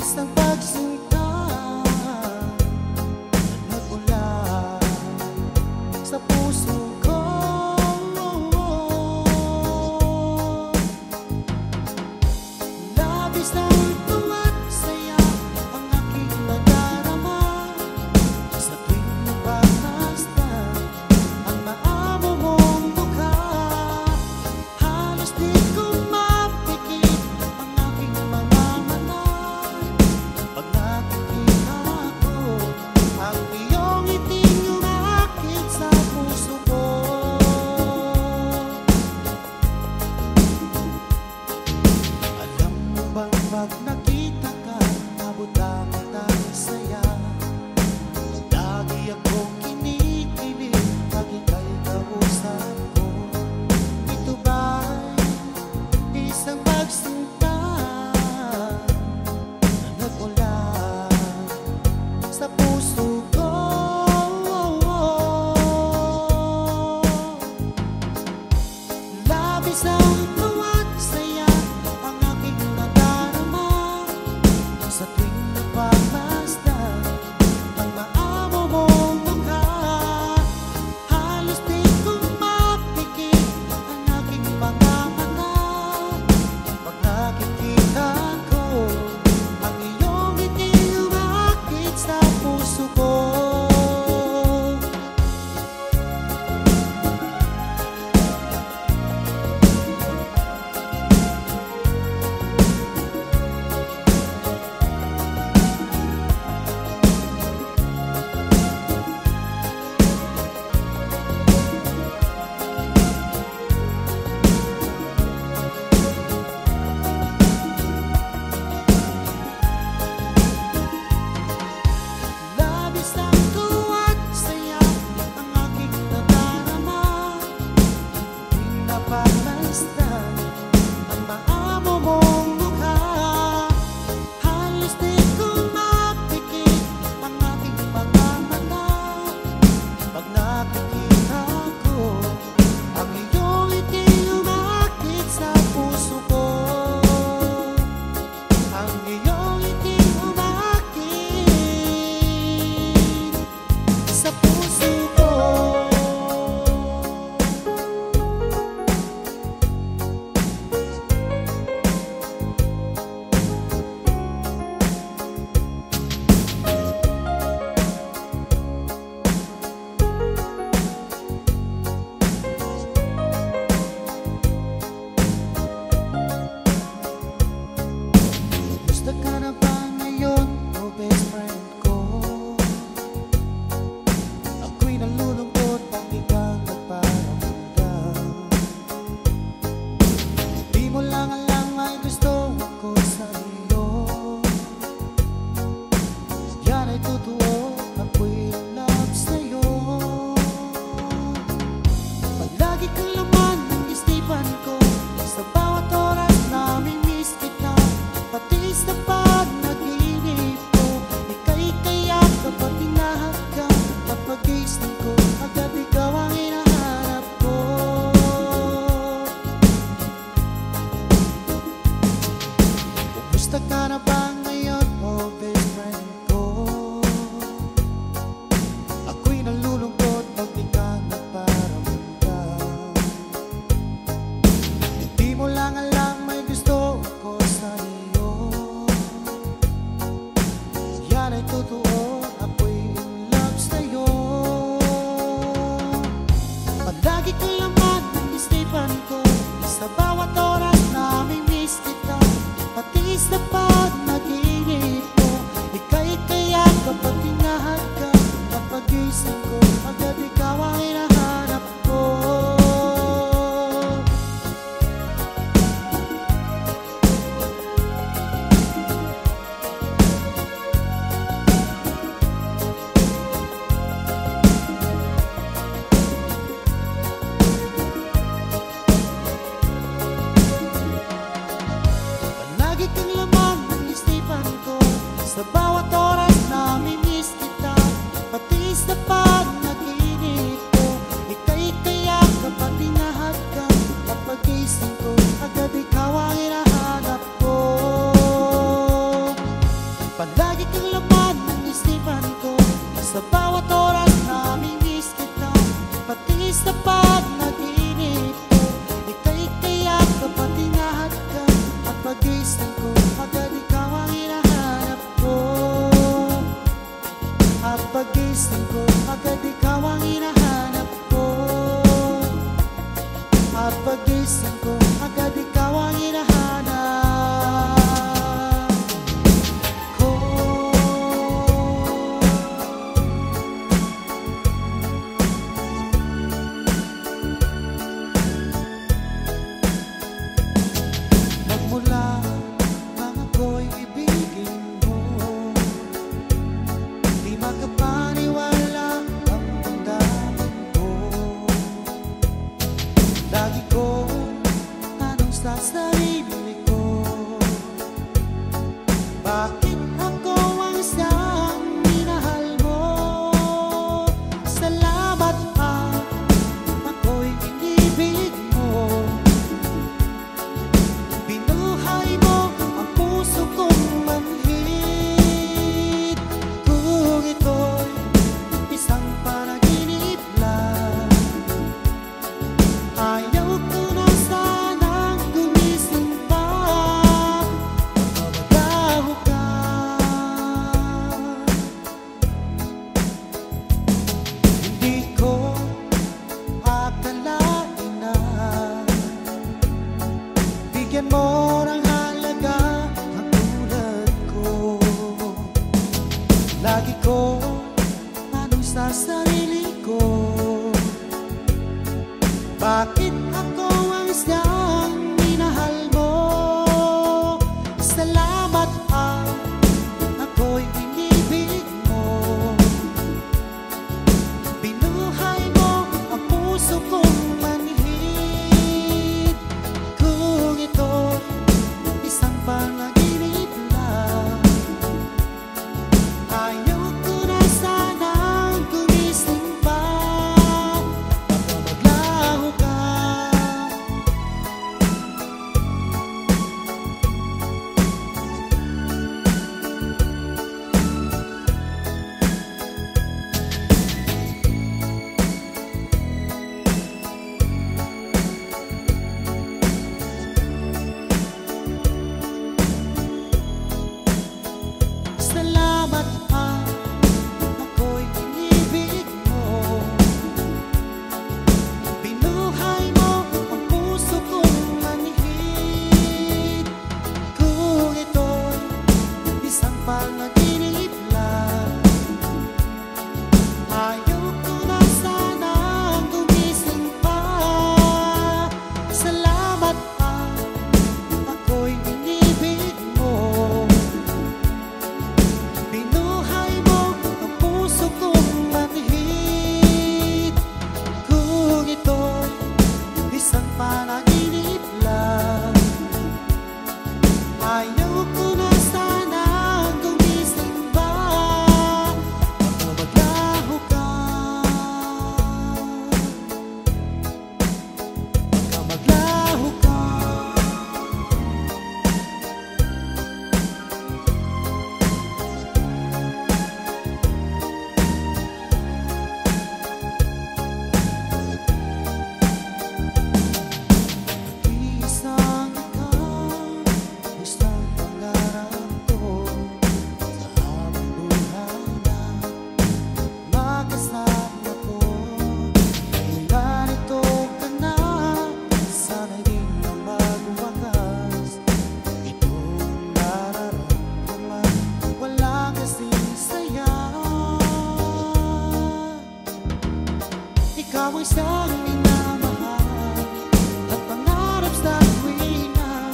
Isang pagsinta na nagmula sa puso ko. Labis na tuwa at saya ang aking nadarama sa tuwing napagmasdan ang maamo mong mukha. Halos di ko mapikit ang aking mga mata pag nakikita ko ang iyong ngiting umakit sa puso ko. Alam mo bang pag nakita ka, abot ang ang saya. Lagi akong kinikilig pag ika'y kausap ko. Ito ba'y isang pagsinta na nagmula sa puso ko? Labis ang tuwa at saya ang aking nadarama sa tuwing napagmasdan ang maamo mong mukha. Halos di ko mapikit ang aking mga mata pag nakikita ko ang iyong ngiti umakit sa puso ko. Labis ang tuwa at saya ang aking nadarama tuwing napagmasdan ang maamo mong mukha. Halos di ko mapikit ang aking mga mata pag nakikita ko ang iyong ngiti umakit sa puso ko. Ang iyong ngiti umakit sa puso ko. Gusto ka na ba ngayon, o best friend ko? Ako'y nalulungkot pag di ka nagparamdam. Di mo lang alam ay gusto ko sa iyo. Yan ay totoo, ako'y in love sa'yo. Palagi kang laman ng isipan ko sa bawat oras na namimiss kita. Pati sa panaginip ko, ika'y kayak kapag hinahadgang at pag-isip ko, agad ikaw ang hinahanap ko. Kumusta ka na ba ngayon, oh best friend ko? Ako'y nalulungkot pag di ka nagparamdam. Hindi mo lang alam may gusto ko sa iyo. Yan ay totoo, ako'y in love sa'yo. Palagi kang laman ng isipan ko sa bawat oras na namimiss kita. Pati sa panaginip ko, ika'y Lagi ko tanong sa sarili ko, bakit ako ang siyang minahal mo? Salamat ako'y inibig mo. Binuhay mo ang puso kong manhid. Kung ito isang panaginip lang, ayaw ko na sanang gumising pa. Baka maglaho ka. Salamat ako'y inibig mo. Binuhay mo ang puso kong manhid. Kung ito'y isang panaginip lang, ayaw ko na sanang gumising pa. Salamat ako'y inibig mo. Binuhay mo ang puso kong manhid. Kung ito'y isang panaginip lang, ayaw ko na sanang gumising pa. Baka maglaho ka. Baka maglaho ka. Isang ikaw, isang pangarap ko sa habang buhay na makasama ko. Kung ganito ka na, sana'y di na magwakas. Itong nararamdaman, walang kasing saya. Ikaw ang siyang minamahal at pangarap sa tuwina.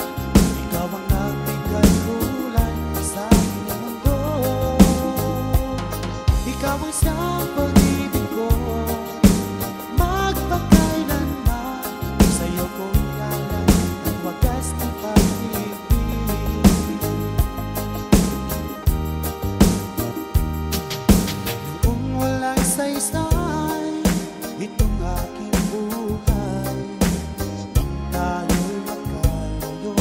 Ikaw ang nagbigay kulay sa aking mundo. Ikaw ang siyang pag-ibig ko, magpakailanman. Sa'yo ko ialay ang wagas ng pag-ibig. Noong walang saysay itong aking buhay, nang tayo'y magkalayo,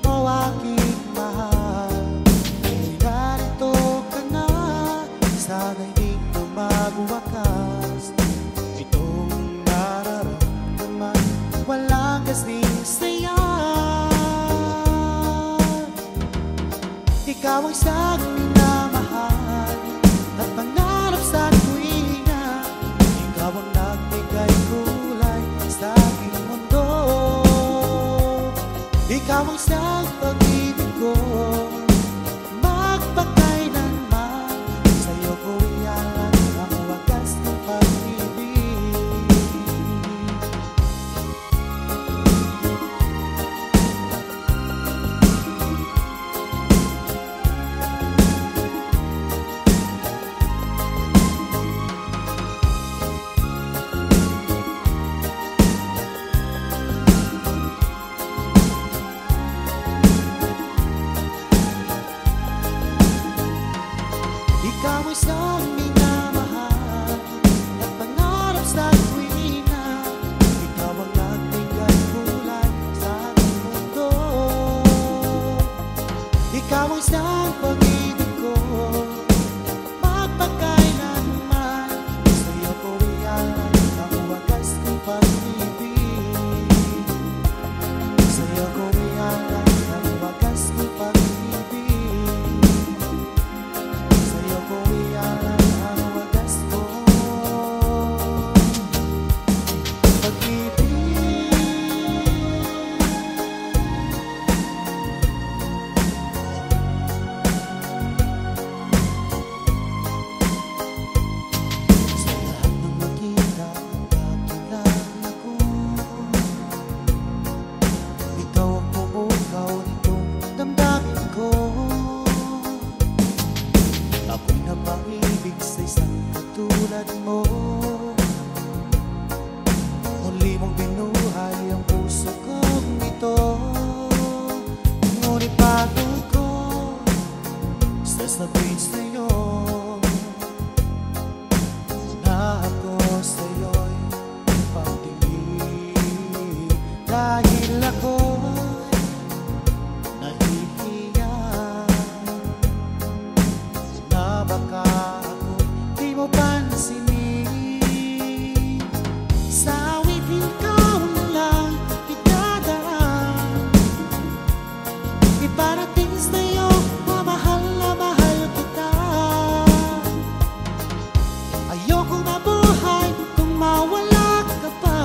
o aking mahal. Kung narito ka na, sana'y di na magwakas. Itong nararamdaman, walang kasing saya. Ikaw ang siyang minamahal at pangarap sa tuwina. Ikaw ang nagbigay kulay sa aking mundo. Ikaw ang siyang pag-ibig ko, magpakailanman. Sa'yo ko ialay ang wagas ng pag-ibig. Ikaw ay siyang minamahal at pangarap sa tuwina. Ikaw ang nagbigay kulay sa aking mundo. Ikaw ang siyang pag-ibig ko, magpakailanman. Sa'yo ko ialay ang wagas ng pag-ibig. Sa'yo ko ialay ang wagas ng pag-ibig. Sa'yo ko ialay tulad mo. Muli mong binuhay ang puso kong ito. Ngunit bago ko sasabihin sa'yo na ako sa'yo'y pagtingin, dahil ako'y nahihiya na baka ako di mo pansinin. Sa awitin ikaw na lang idadaan, iparating sa'yo na mahal kita. Ayokong mabuhay kung mawala ka pa,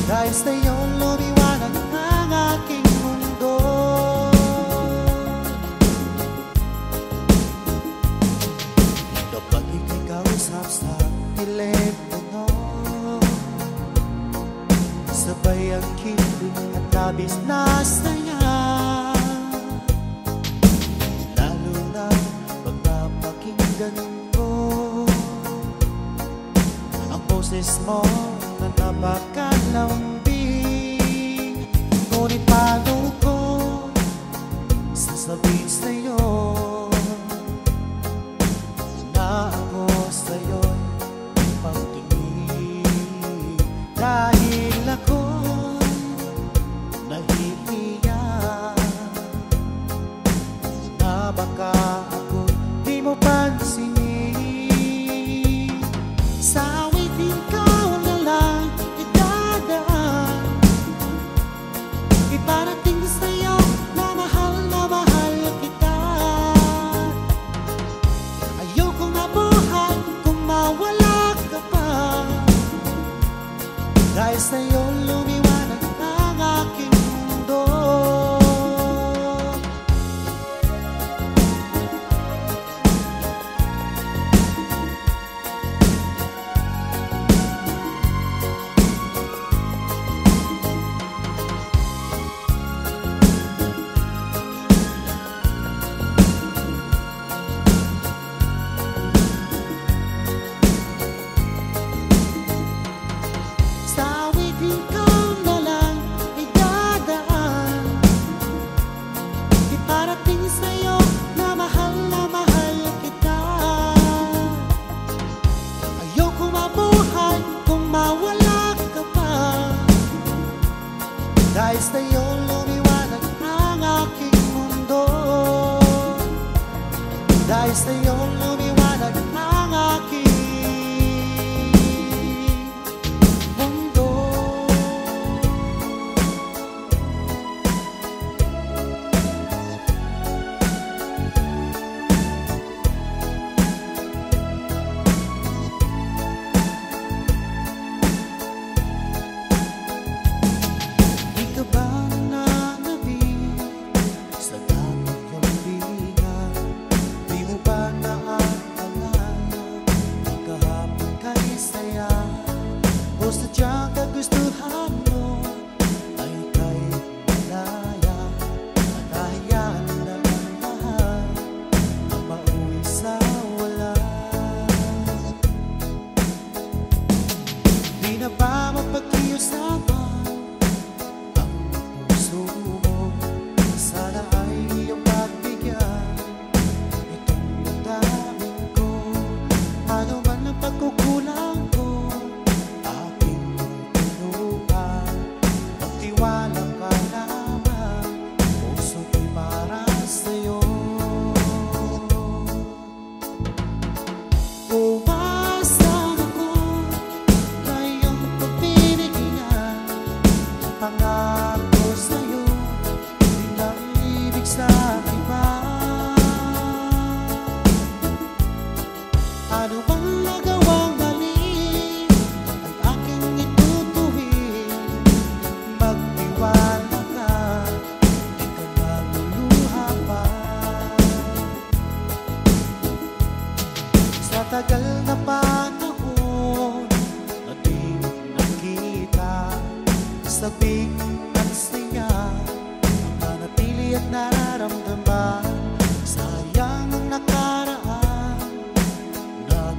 dahil sa'yo lumiwanag ang aking mundo. Kapag ika'y kausap sa telepono, sabay ang kilig at labis na saya, lalo na pag napakinggan ko ang boses mo na napakalambing. Ngunit bago ko sasabihin sa'yo na ako sa'yo'y pagtingin, dahil ako'y nahihiya na baka ako di mo pansinin. Sa awitin ikaw na lang idadaan, iparating sa'yo na mahal kita. Ayokong mabuhay kung mawala ka pa, dahil sa'yo lumiwanag ang aking mundo. Sa awitin ikaw na lang idadaan, iparating sa'yo na mahal kita. Ayoko mabuhay kung mawala ka pa, dahil sa'yo lumiwanag ang aking mundo. Dahil sa'yo lumiwanag ang aking mundo. Di ka ba nananabik sa daming kambingan? Di mo ba naaalala ang kahapon kay saya? O sadyang kagustuhan mo ay kay malaya, at hayaan na ang lahat ang mauwi sa wala? Di na ba mapag-iusapan ang puso mo? Sana ay iyong pagbigyan itong damdamin ko. Ano man ang pagkukulang ko, aking tutulungan. Magtiwala ka lamang, puso ko'y para sa'yo. Umasan ako na iyong pagbibigyan, pangako sa'yo, di na ibig sa iba. Ano bang nagawang mali ang aking itutuwid? Magtiwala ka, di ka naluluha pa. Sa tagal na panahon na di nakita, sa bigat saya ang manatili at nararamdaman. Sayang ang nakaraan na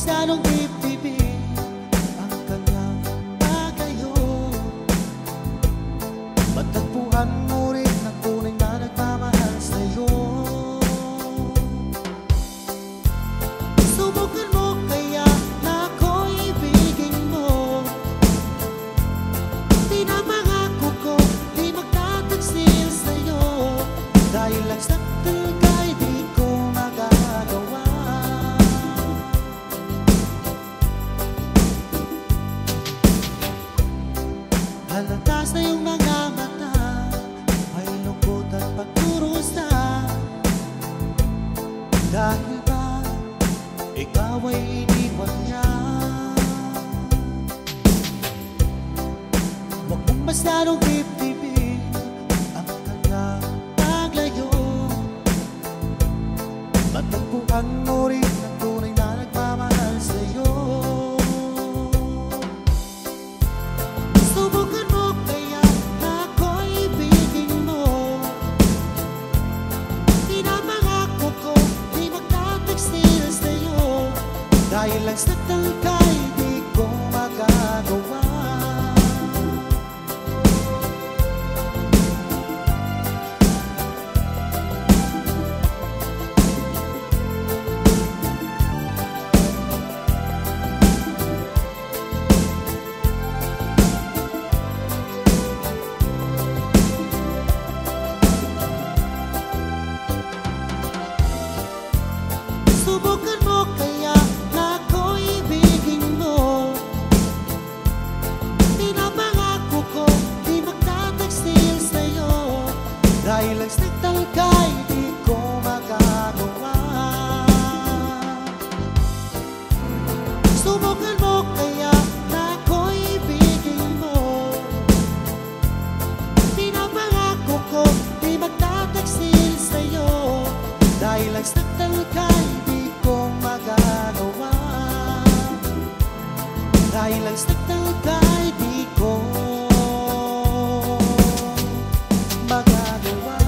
masyadong dibdibin ang kanyang pagayo. Matagpuan mo rin ang tunay na nagmamahal sa'yo. Subukan mo kaya na ako'y ibigin mo. Pinamangako ko di magtataksil sa'yo, dahil lang saktan ka'y di ko magagawa. Halata sa iyong mga mata, may lungkot at pagdurusa. Dahil ba ikaw ay iniwan niya? Huwag mong masyadong dibdibin ang kanyang paglayo. Matagpuan mo rin ang tunay na nagmamahal sa'yo. Subukan mo kaya na ako'y ibigin mo. Pinamangako ko di magtataksil sa'yo, dahil lang saktan ka'y di ko magagawa. Subukan mo kaya na ako'y ibigin mo. Pinamangako ko di magtataksil sa'yo, dahil lang saktan ka'y di ko magagawa. Subukan mo kaya na ako'y ibigin mo. Pinamangako ko di magtataksil sa'yo, dahil lang saktan ka'y di ko magagawa. Dahil lang saktan ka'y di ko magagawa.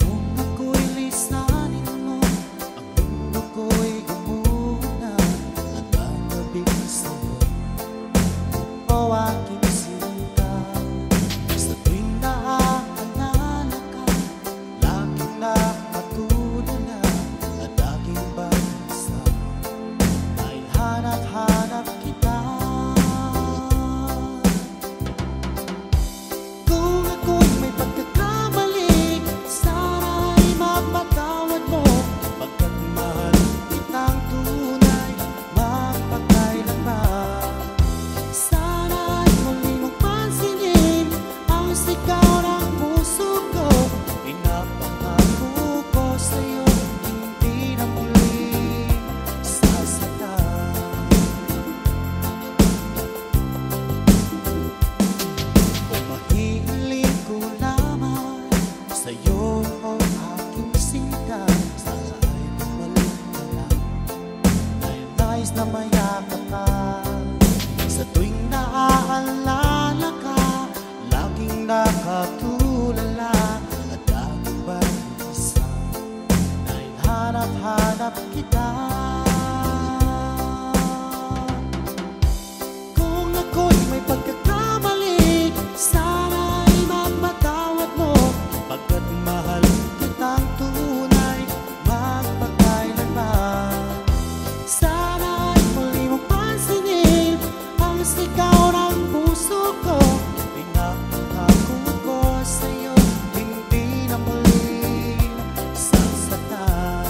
Kung ako'y lisanin mo, ang mundo ko'y gumuna at manabig sa'yo. O aking sinta, sa tuwing naaalala ka, laging nakatulala at aking bansa, dahil hanap-hanap kita. Kung ako'y may pagkakamali, sana'y mapatawad mo, pagkat mahal kitang tunay, magpakailanman. Sana'y muli mong pansinin ang sigaw ng puso ko. Pinapangako ko sa'yo, hindi na muli sasaktan. Kung mahihiling ko lamang sa'yo o aking sinta, sana'y bumalik ka lang, dahil nais na mayakap ka. Sa tuwing naaalala ka, laging nakatulala at aking bansa, dahil hanap-hanap kita. Kung ako'y may pagkakamali, sana'y mapatawad mo, pagkat mahal kitang tunay, magpakailanman. Sana'y muli mong pansinin ang sigaw ng puso ko. Pinapangako ko sa'yo, hindi na muli sasaktan.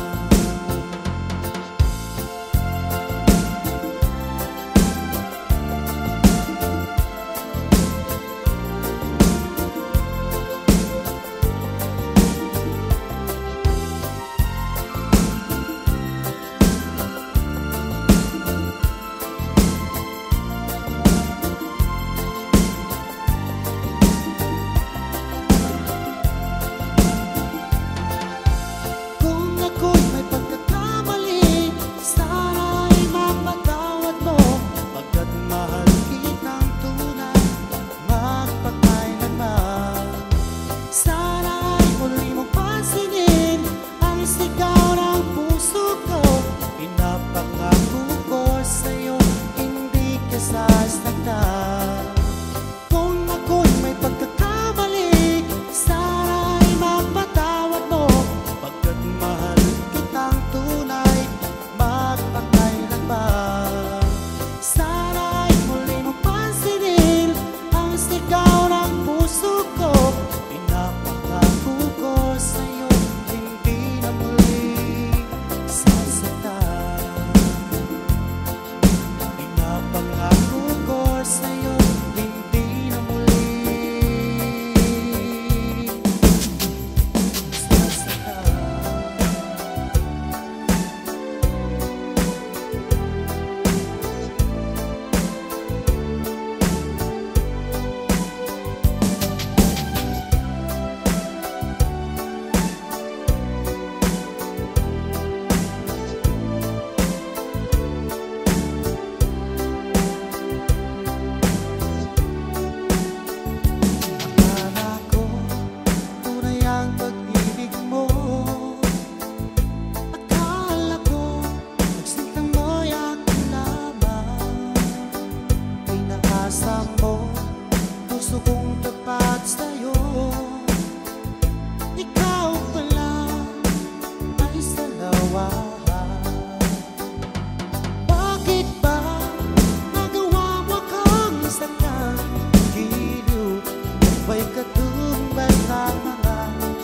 katumbas ng mga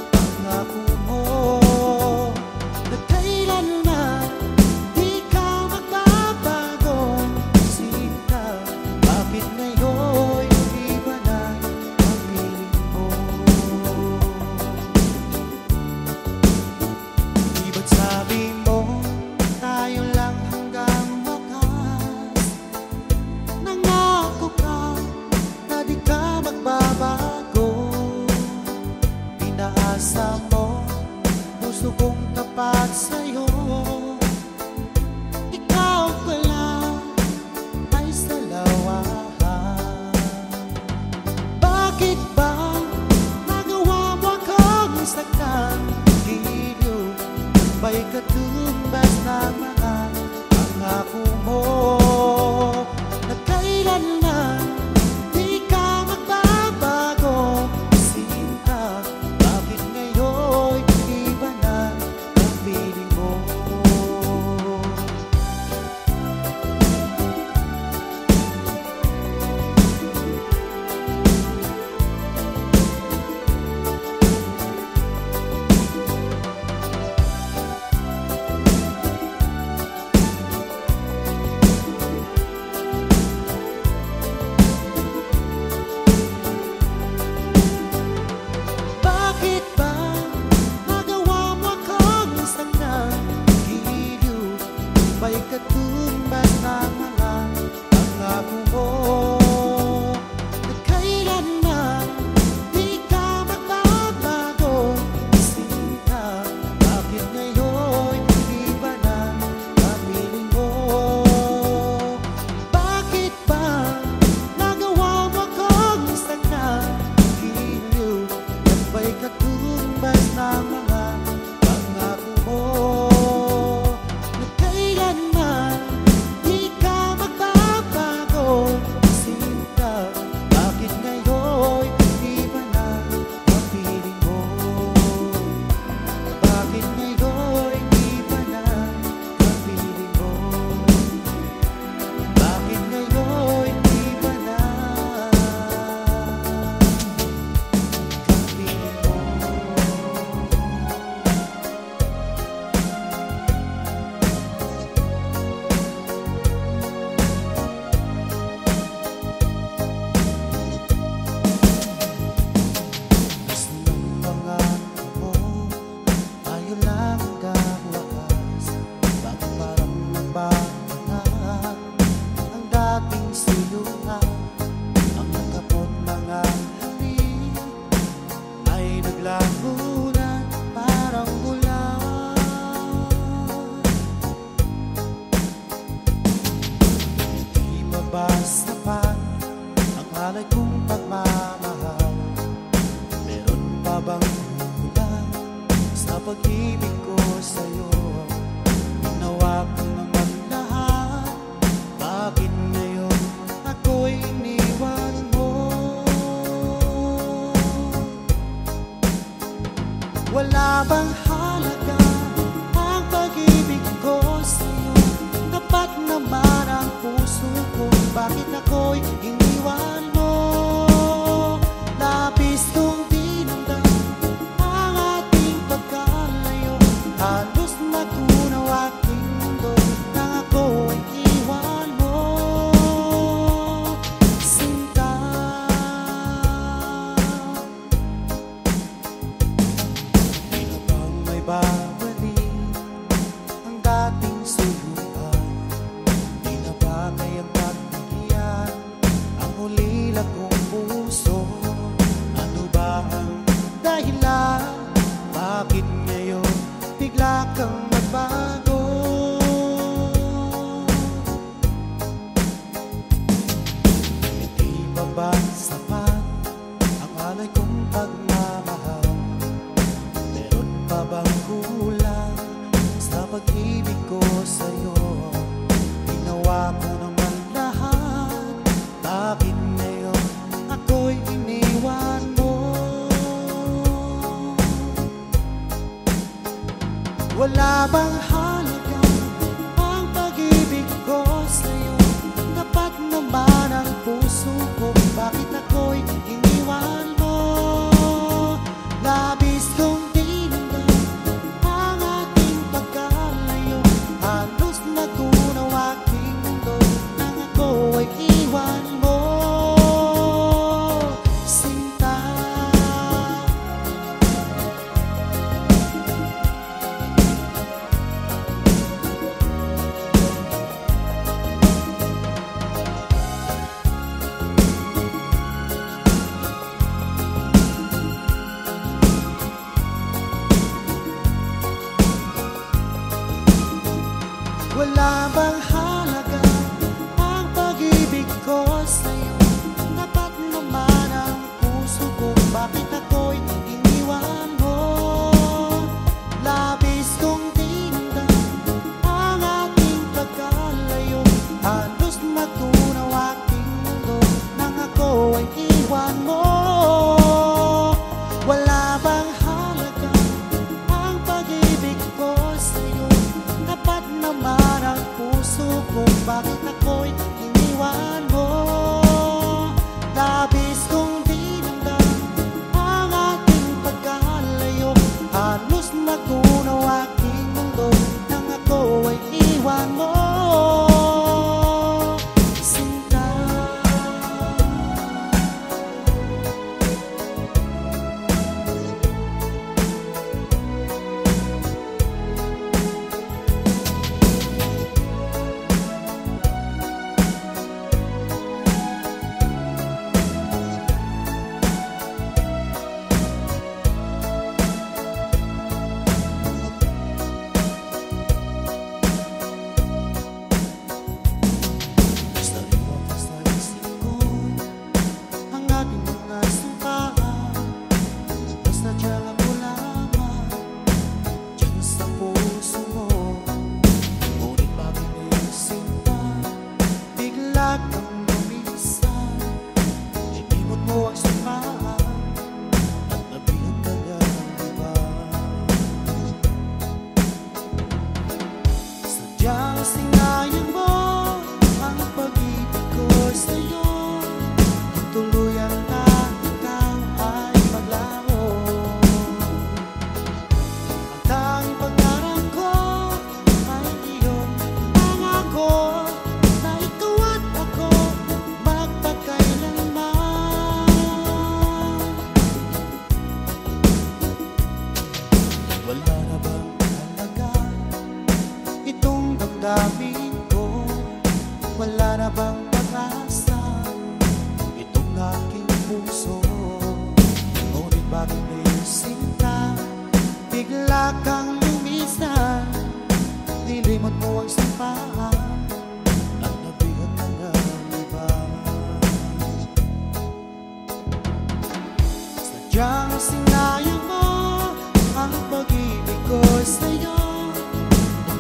pangako mo na kailanman di ka magbabago. Sinta, bakit ngayon iba na ang piling mo? Di ba't sabi mo tayo lang hanggang wakas? Nangako ka na di ka magbabago. Pinaasa mo puso kong tapat sa'yo. Ikaw pala ay salawahan. Bakit ba nagawa mo akong saktan? Giliw ba'y katumbas ng mga pangako mo na kailanman di ka magbabago? Sinta, bakit ngayon iba na ang piling mo? Bakit ba nagawa mo akong saktan? Giliw ba'y katumbas ng mga pangako mo na kailanman di ka magbabago? Sinta, bakit ngayon iba na ang piling mo? Bakit ba nagawa mo akong saktan? Giliw ba'y katumbas ng mga pangako mo na kailanman di ka magbabago? Sinta, bakit ngayon iba na ang piling mo? Bakit ngayon iba na ang piling mo? Bakit ngayon iba na ang piling mo? Gusto ng pangako mo tayo lang hanggang wakas. Bakit parang nagbago na ang dating silungan? Ang nagkapot mga halik ay naglaho na parang ulan. Di pa ba sapat ang alay kong pagmamahal? Meron pa bang kulang sa pag-ibig ko sa'yo? Ginawa ko naman lahat, bakit ngayon ako'y iniwan mo? Wala bang halaga ang pag-ibig ko sa'yo? Dapat naman ang puso ko, bakit ako'y iniwan mo? Labis kong dinamdam ang ating pagkalayo. Halos nagunaw aking mundo nang ako'y iwan mo. Sinta, di na bang may babalik ang dating suluhan? Di na ba kayang pagbigyan ang ulila kong puso? Ano ba ang dahilan? Bakit ngayon bigla kang nagbago? Hindi pa ba sapat ang alay kong pagmamahal? Meron pa bang kulang sa pag-ibig ko sa'yo? Ginawa ko naman lahat, bakit ngayon ako'y iniwan mo? Wala bang halaga ang pag-ibig ko sa'yo? Dapat naman ang puso ko, bakit ako'y iniwan mo? bang halaga ang pag-ibig ko sa'yo? Dapat naman ang puso ko, bakit ako'y iniwan mo? Labis kong tinamdam ang ating pagkalayo, halos matunaw aking mundo nang ako ay iwan mo. Wala bang halaga ang pag-ibig ko sa'yo? Dapat naman ang puso ko, bakit ako'y iniwan mo? Labis kong dinamdam ang ating pagkalayo, halos matunaw aking mundo nang ako ay iwan mo. Sinta, sadyang sinayang mo ang pag-ibig ko sa'yo. Tuluyan na ikaw ay maglaho. Ang tanging pangarap ko ay iyong pangako, na ikaw at ako magpakailanman. Wala na bang halaga itong damdamin ko? Wala na bang pag-asa itong aking puso? Ngunit bakit ngayon sinta bigla kang lumisan? Nilimot mo ang sampahan at nabigat ka ng iba. Sadyang sinayang mo ang pag-ibig ko sa'yo.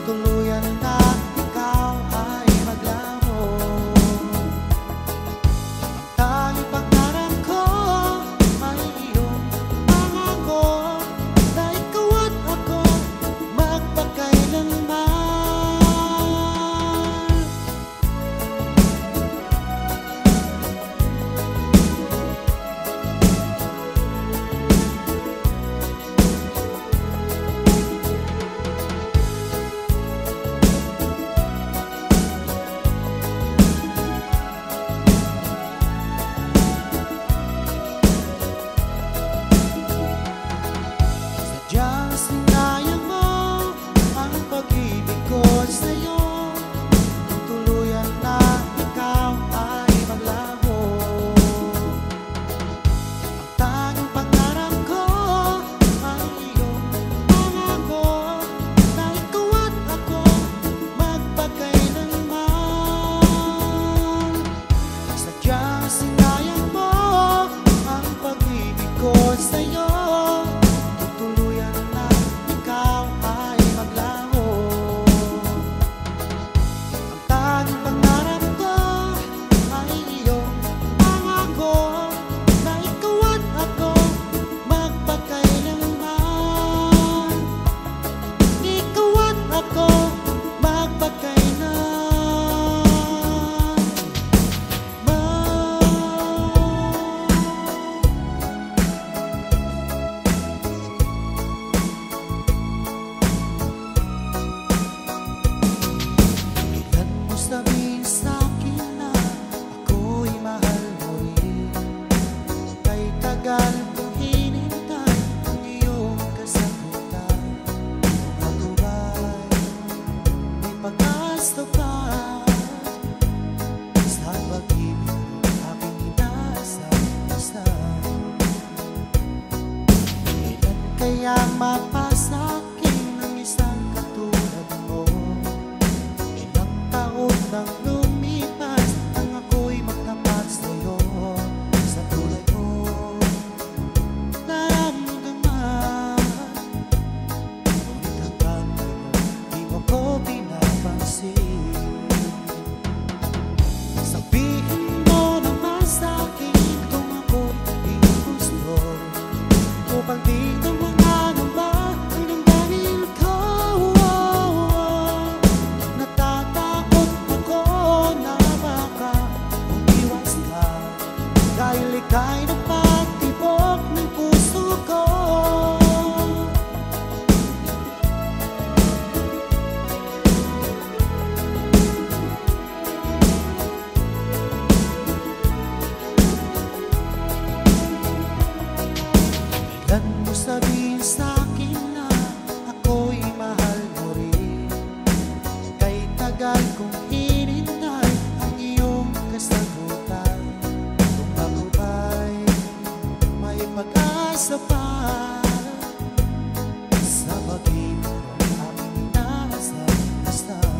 Tuluyan na ikaw ay maglaho. Ang tanging pangarap ko ay iyong pangako, na ikaw at ako magpakailanman. Sadyang sinayang mo ang pag-ibig ko sa'yo. Tuluyan na ikaw ay maglaho. Ang tanging pangarap ko ay iyong pangako, na ikaw at ako magpakailanman. Sadyang sinayang mo ang pag-ibig ko sa'yo. Tuluyan na ikaw ay maglaho. Ang tanging pangarap ko ay iyong pangako, na ikaw at ako magpakailanman. Ikaw at ako Kailan mo sabihin sa'kin na ako'y mahal mo rin? Kay tagal kong hinintay ang iyong kasagutan. Kung ako ba'y may pag-asa pa sa pag-ibig mo aking inaasahan. Kailan kaya mapasa'kin ang isang katulad mo? Ilang sabihin sa'kin na ako'y mahal mo rin. Kay tagal kong hinintay ang iyong kasagutan. Kung ako ba'y may pag-asa pa sa pag-ibig ng aking inasal-asal.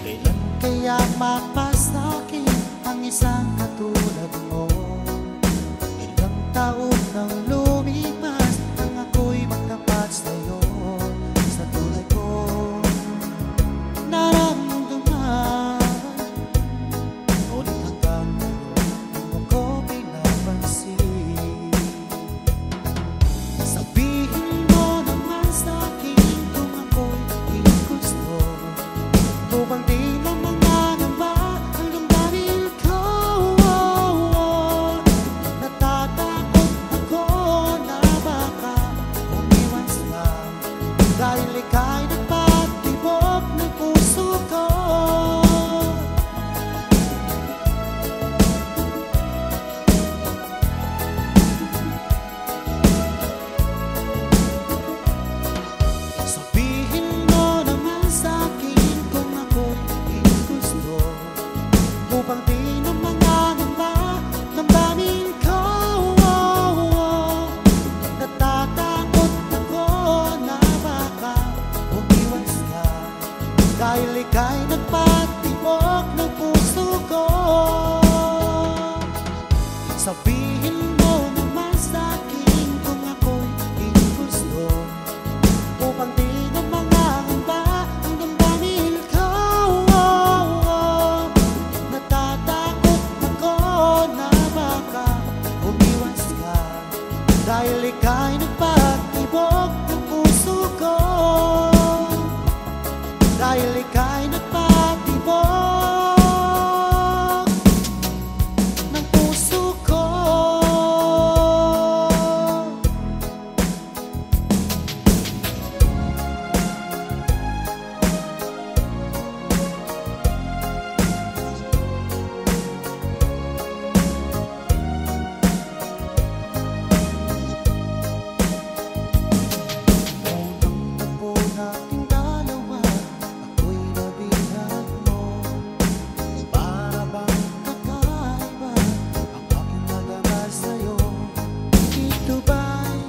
Kailan kaya mapasa'kin ang isang katulad mo? Ilang taon nang lumipas nang ako'y magtapat sa'yo. Sa tulad ko naramdaman, ngunit hanggang ngayon di mo ko pinapansin. Sabihin mo naman sa'kin kung ako'y gusto upang di na mangangamba ang damdamin ko. Natatakot ako na baka umiwan sila dahil ika'y nagpatibok ng puso ko. Sabihin mo naman sa'kin kung ako'y gusto upang di na mangangamba ng damdamin ko. Natatakot ako na baka umiwan sila dahil ika'y nagpatibok ng puso ko. Sabihin mo naman sa'kin kung ako'y gusto upang di na mangangamba ang damdamin ko. Natatakot ako na baka umiwan sila dahil ika'y nagpatibok ng puso ko. Dahil ika'y nagpatibok ng puso ko. Unang tagpo nating dalawa, ako'y nabihan mo. Para bang kakaiba ang aking nagama sa'yo? Ito ba'y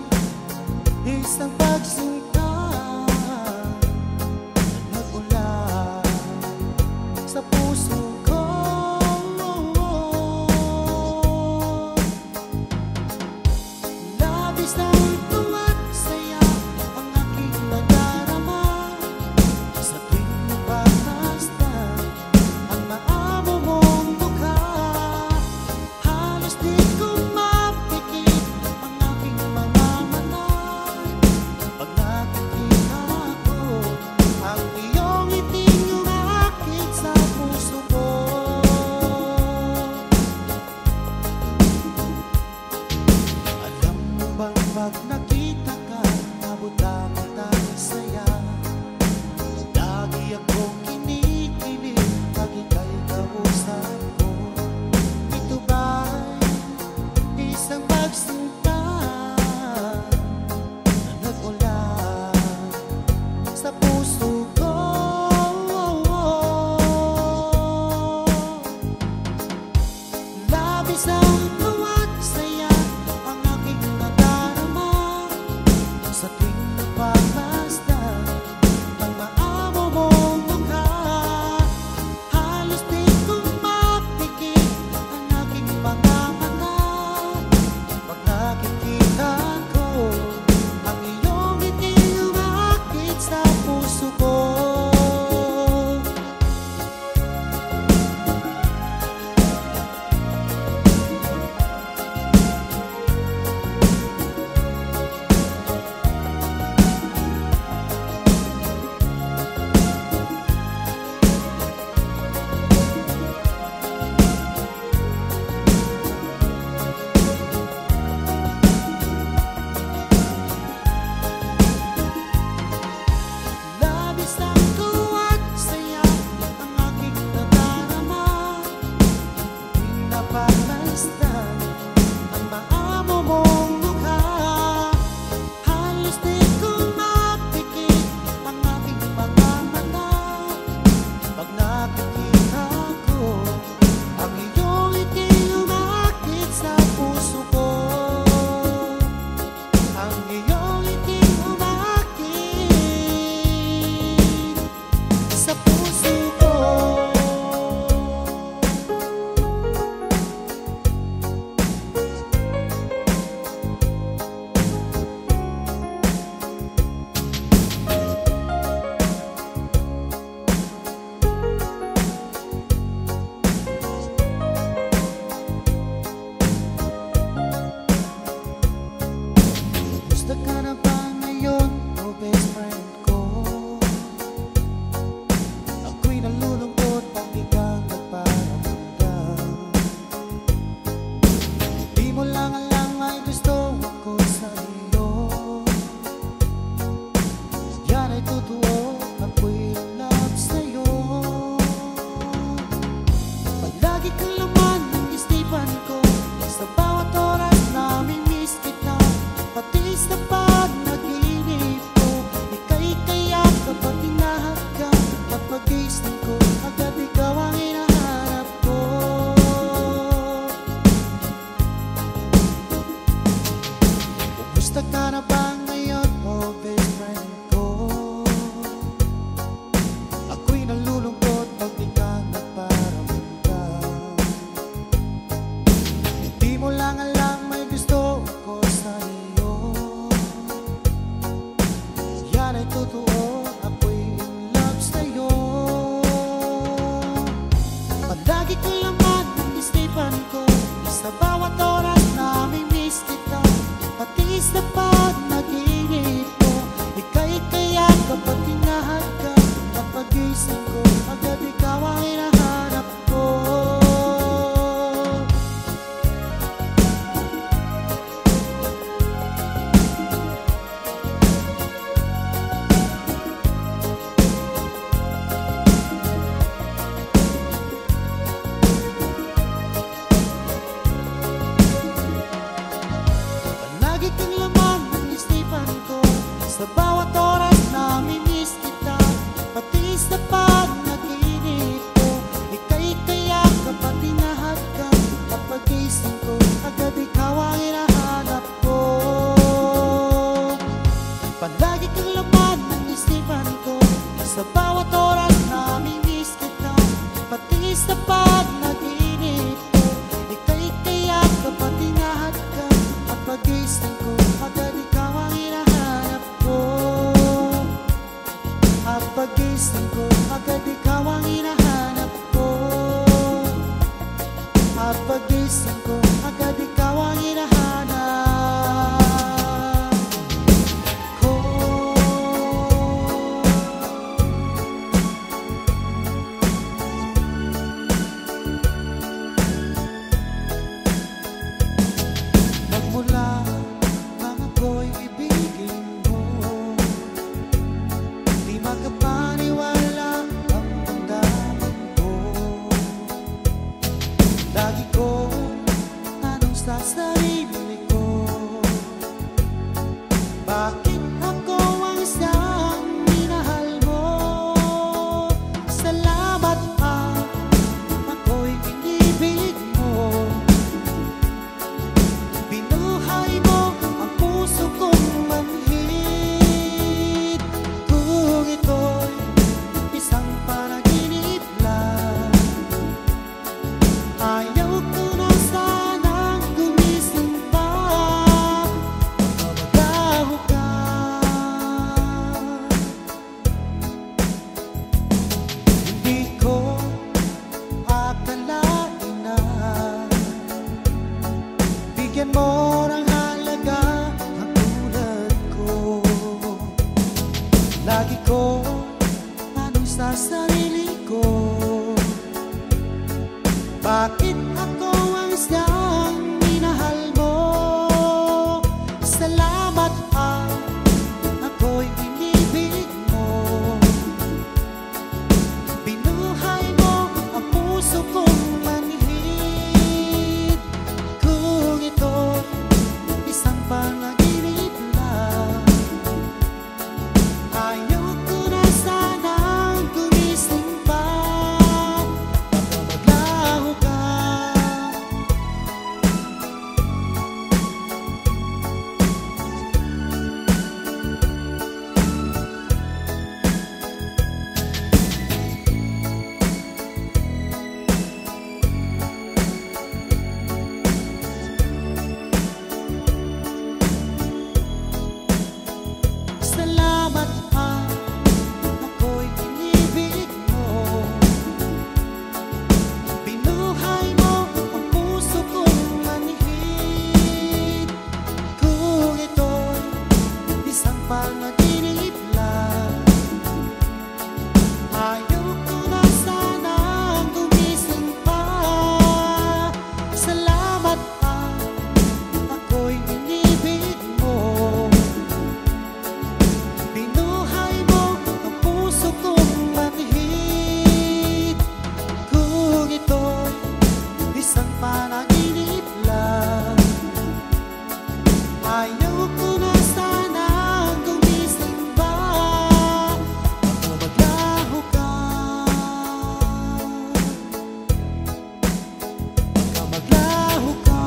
isang pagsinta na nagmula sa puso ko? Labis ng tuwa't saya ang aking nadarama sa tuwing napapasdan ang maamo mong mukha. Halos di ko mapikit ang aking mga mata pag nakikita ko ang iyong ngiting umaakit sa puso ko. Alam mo bang pag nakita ka, abot ang matang saya? Lagi akong kinikilig pag ika'y kausap ko. Ito ba'y isang pagsinta na nagmula sa puso ko? Labis ang tuwa't saya ang aking nadarama sa tuwing napapasdan ang maamo mong mukha. Halos di ko mapikit ang aking mga mata pag nakikita ko ang iyong ngiting umaakit sa puso ko. masdan ang maamo mong mukha. Halos di ko mapikit ang aking mga mata pag nakikita ko ang iyong iting umakit sa puso ko. Ang iyong iting umakit sa puso ko. Gusto ka na ba ngayon, oh best friend ko? Ako'y nalulungkot at di ka nagparamdam. Di mo lang alam ay gusto ako sa iyo. Yan ay totoo, ako'y in love sa'yo. Palagi ka laman ng isipan ko, sa bawat oras namimiss kita. Pati sa panaginip ko, ika'y kayak kapag hinahagkan. At pag-isip ko, agad ikaw ang hinahanap ko. Kumusta ka na ba ngayon, oh best friend ko? Ako'y nalulungkot pag di ka nagparamdam. Di mo lang alam may gusto ko sa iyo. Yan ay totoo, ako'y in love sa'yo. Palagi ka laman ng isipan ko, sa bawat oras namimiss kita. Pati sa panaginip ko, ika'y kayak kapag hinahagkan. At pag-isip ko, agad ikaw ang hinahanap ko. Salamat at ako'y inibig mo. Binuhay mo ang puso kong manhid. Kung ito'y isang panaginip lang, ayaw ko na sanang gumising pa. Ako maglaho ka, baka maglaho ka.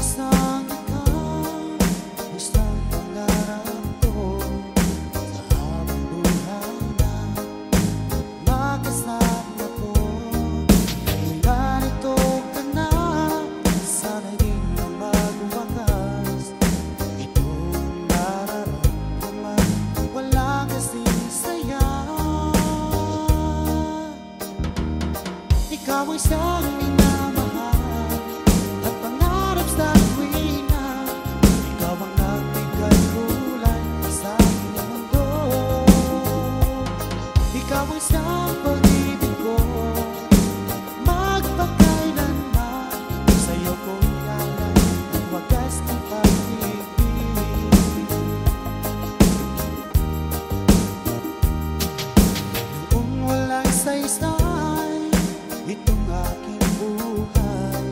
Isang ikaw, isang pangarap ko sa habang buhay na makasama ko. Ngayon ganito ka na, sana'y di na magwakas. Itong nararamdaman, wala kasing saya. Ikaw ang siyang minamahal at pangarap sa tuwina. Ikaw ang nagbigay kulay sa aking mundo. Ikaw ang siyang pag-ibig ko, magpakailanman. Sa'yo ko ialay ang wagas ng pag-ibig. Kung walang saysay itong aking buhay,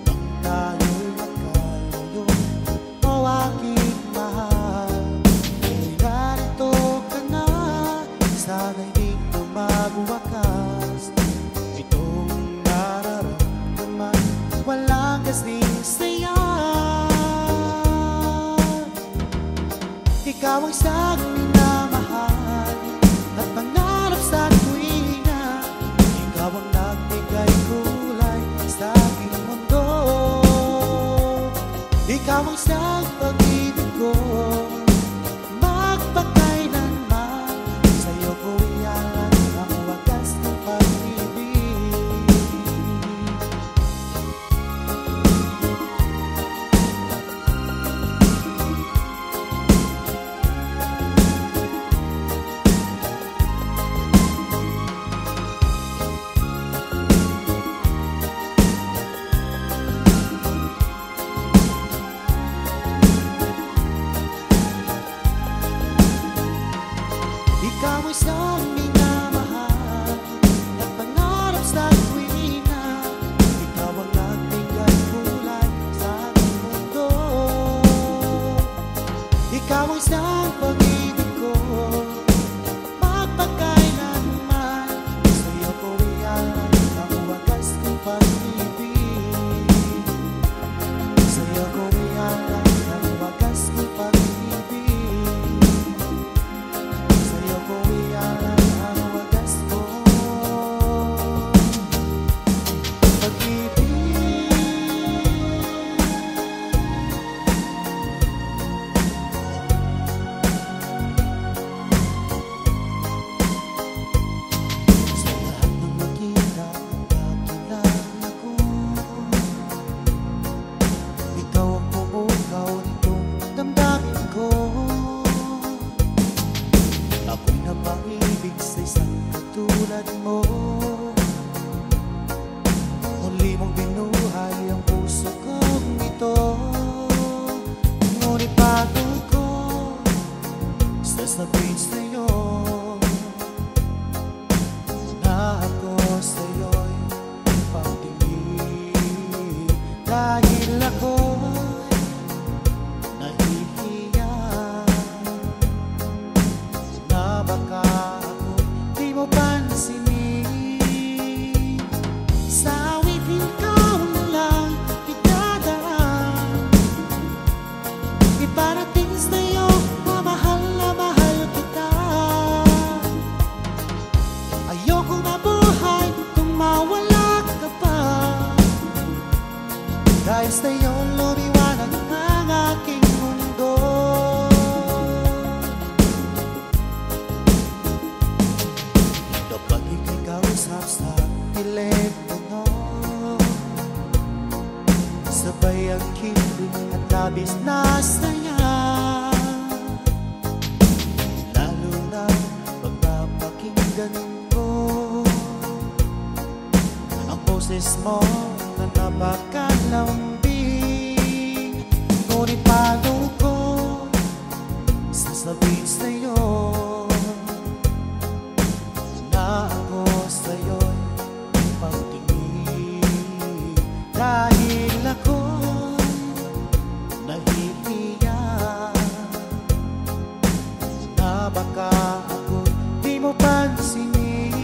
nang tayo'y magkalayo, o aking mahal. Ngayon ganito ka na, sana'y di na magwakas. Itong nararamdaman, walang kasing saya. Ikaw ang siyang minamahal at pangarap sa tuwina. Ikaw ang nagbigay kulay sa aking mundo. Ikaw ang siyang pag-ibig ko, magpakailanman. Sa'yo ko ialay ang wagas ng pag-ibig. Ikaw ang siyang minamahal at pangarap sa tuwina. Ikaw ang nagbigay kulay sa aking mundo. Ikaw ang siyang pag-ibig ko, magpakailanman. Sa'yo ko ialay ang wagas ng pag-ibig. Sa'yo ko ialay ang wagas ng pag-ibig. Sa'yo ko ialay ang wagas ko pag-ibig. Sa lahat ng nakita at kakilala ko, ikaw ang pumukaw nitong damdamin ko. Ako'y napangibig sa isang katulad mo. Muli mong binuhay ang puso kong ito. Ngunit bago ko sasabihin sa'yo na ako sa'yo'y pagtingin, dahil ako'y nahihiya na baka ako di mo pansinin. Sa awitin ko na lang idadaan, iparating sa'yo na mahal kita. Ayokong mabuhay kung mawala ka pa, dahil sa'yo lumiwanag ang aking mundo. Kapag ika'y kausap sa telepono, sabay ang kilig at labis na saya. Lalo na pag napakinggan ko ang boses mo na napakalambing. Ngunit paano ko sasabihin sa'yo na ako sa'yo'y may pagtingin? Dahil ako'y nahihiya na baka ako'y di mo pansinin.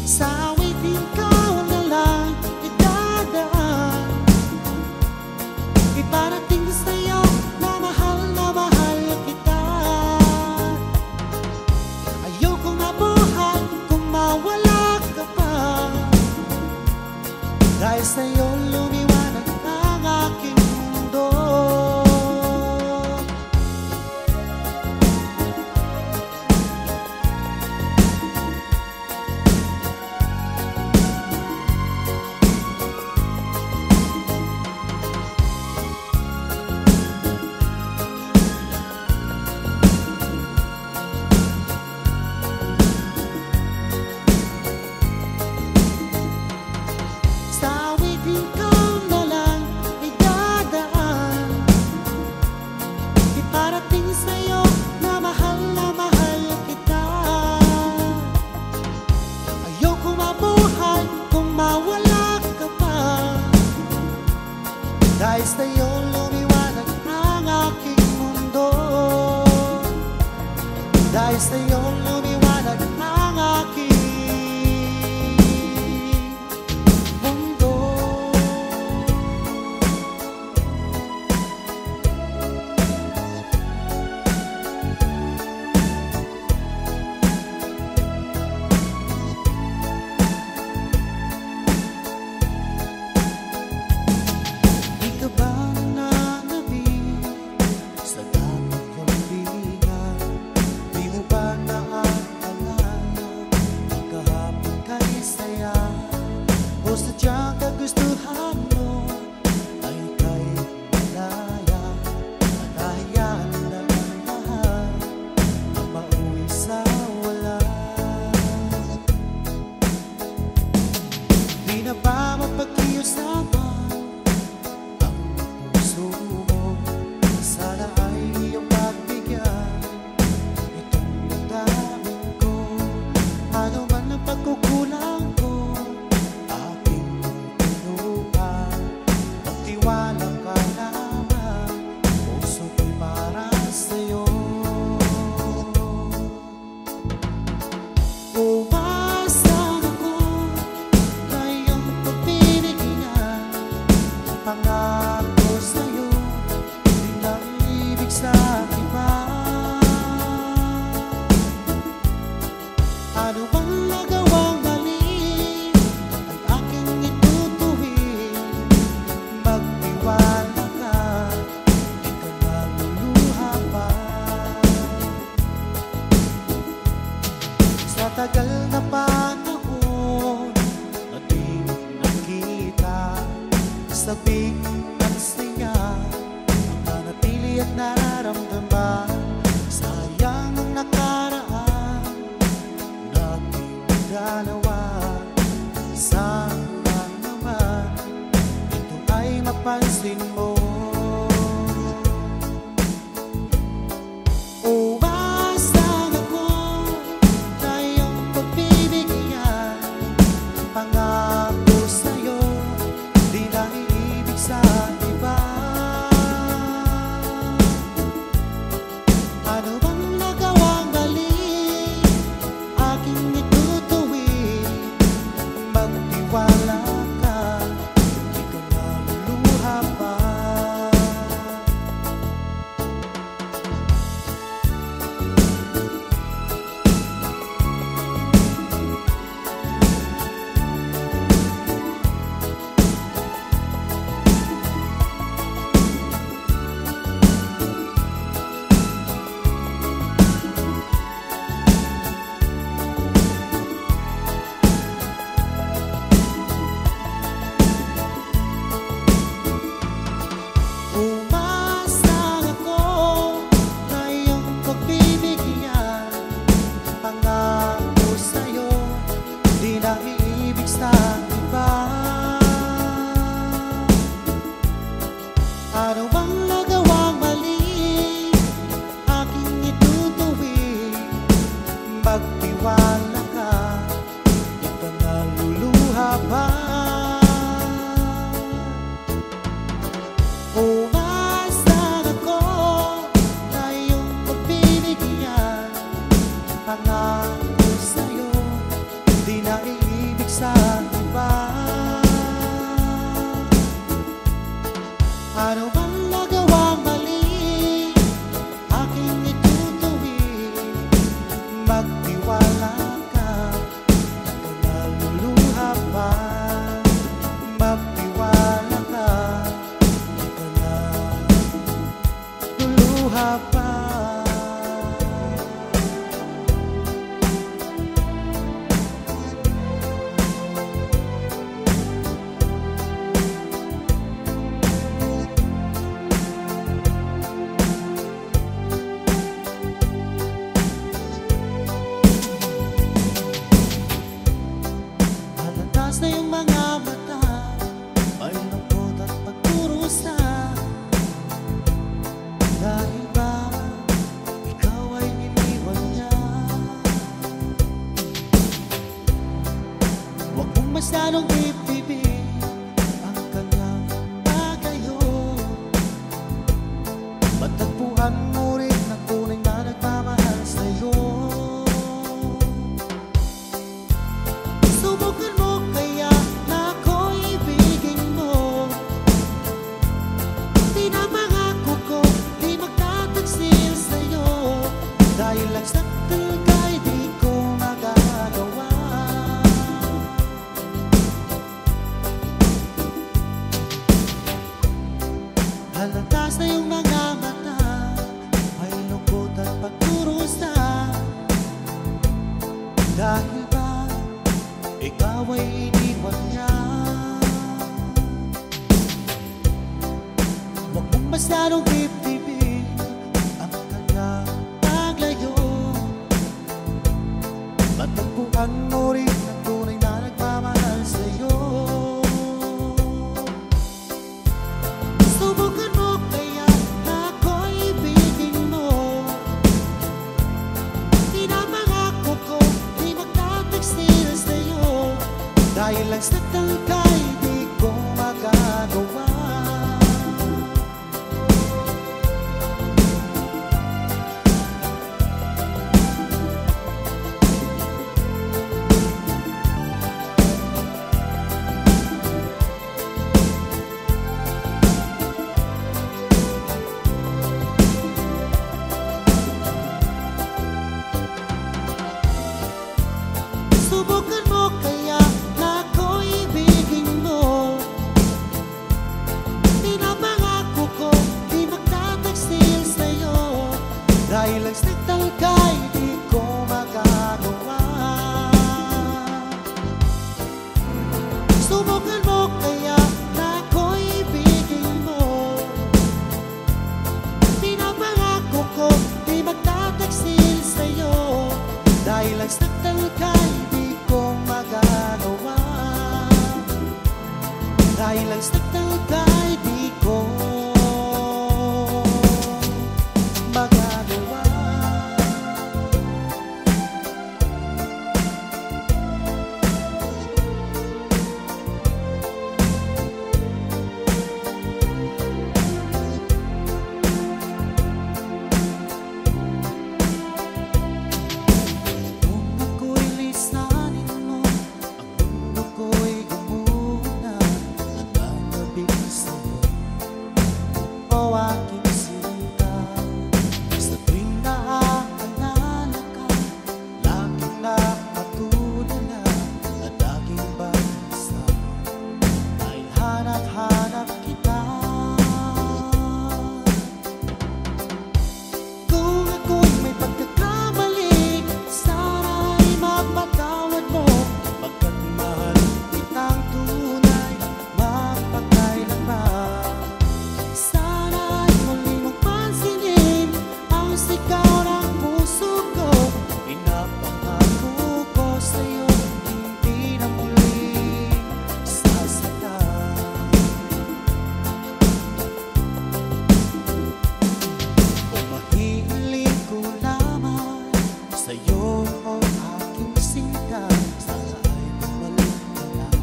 Sa awitin ikaw na lang idadaan, iparating sa'yo na mahal kita. Ayokong mabuhay kung mawala ka pa, dahil sa'yo lumiwanag ang aking mundo. Sa awitin ko na lang idadaan, iparating sa'yo na mahal kita. Ayokong mabuhay kung mawala ka pa, dahil sa'yo lumiwanag ang aking mundo. Dahil sa'yo lumiwanag ang aking mundo. Di ka ba nananabik sa dapat kambingan? Di mo ba naaalala ang kahapon kay saya? O sadyang kagustuhan mo ay ika'y malaya, at hayaan lang ang lahat ang mauwi sa wala? Di na ba mapag-iusapan ang puso mo? Sana ay iyong pagbigyan itong damdamin ko. Ano man ang pagkukulang ko, aking tinutupan. Magtiwala ka lamang, puso ko'y para sa'yo. Umaasang ako na iyong pagbibigyan. Pangako sa'yo, di lang ibig sa iba. Ano bang nagawang mali ang aking itutuwid? Magtiwala ka, di ka naluluha pa. Sa tagal na panahon na di nakita, sa big at saya ang nanatili at nararamdaman. Sayang ang nakaraan nating dalawa. Sana naman ito ay mapansin mo. Umaasang ako na iyong pagbibigyan. Pangako sa'yo, di na ibig sa iba. Ano bang nagawang mali aking itutuwid? Magtiwala ka, di ka naluluha pa. ano bang nagawang mali, aking itutuwid. Magtiwala ka, di ka naluluha pa. Magtiwala ka, di ka naluluha pa. Na iyong mga mata, may lungkot at pagkurusa. Dahil ba ikaw ay iniwan niya? Huwag mong masyadong dibdibin ang kanyang pagayo. Matagpuan mo rin ang tunay na nagmamahal sa'yo. Subukan mo kaya na ako'y ibigin mo. Di na mangako ko, di magtataksil sa'yo. Dahil lang saktal ka'y di ko magagawa. Halantas na yung mga mata, may lungkot at pagkurusa. Dahil ba ikaw ay iniwan niya? Huwag mong masyadong dibdibin ang kanyang paglayo. Matagpuan mo rin ang tunay na nagmamahal sa'yo. Subukan mo kaya na ako'y ibigin mo. Di na mangako ko, di magtataksil sa'yo. Dahil lang saktan ka'y di ko magagawa. Subukan mo kaya na ako'y ibigin mo. Di na mangako ko, di magtataksil sa'yo. Dahil lang saktan ka'y di ko magagawa. Subukan mo kaya na ako'y ibigin mo. Di na mangako ko, di magtataksil sa'yo. Dahil lang saktan ka'y di ko magagawa. Dahil lang saktan ka'y di ko magagawa. Kung ako'y lisanin mo, ang mundo ko'y gumuna. At ang nabig sa'yo, o aking sinta. Sa tuwing naaalala ka, laging nakatulala. At aking bansa, ay hanap-hanap kita. Kung ako'y may pagkakamali, sana'y mapatawad mo. Pagkat mahal kitang tunay, magpakailanman. Sana'y muli mong pansinin ang sigaw ng puso ko. Pinapangako ko sa'yo, hindi na muling sasaktan. Kung mahihiling ko lamang sa'yo, o aking sinta, sana ay bumalik ka lang.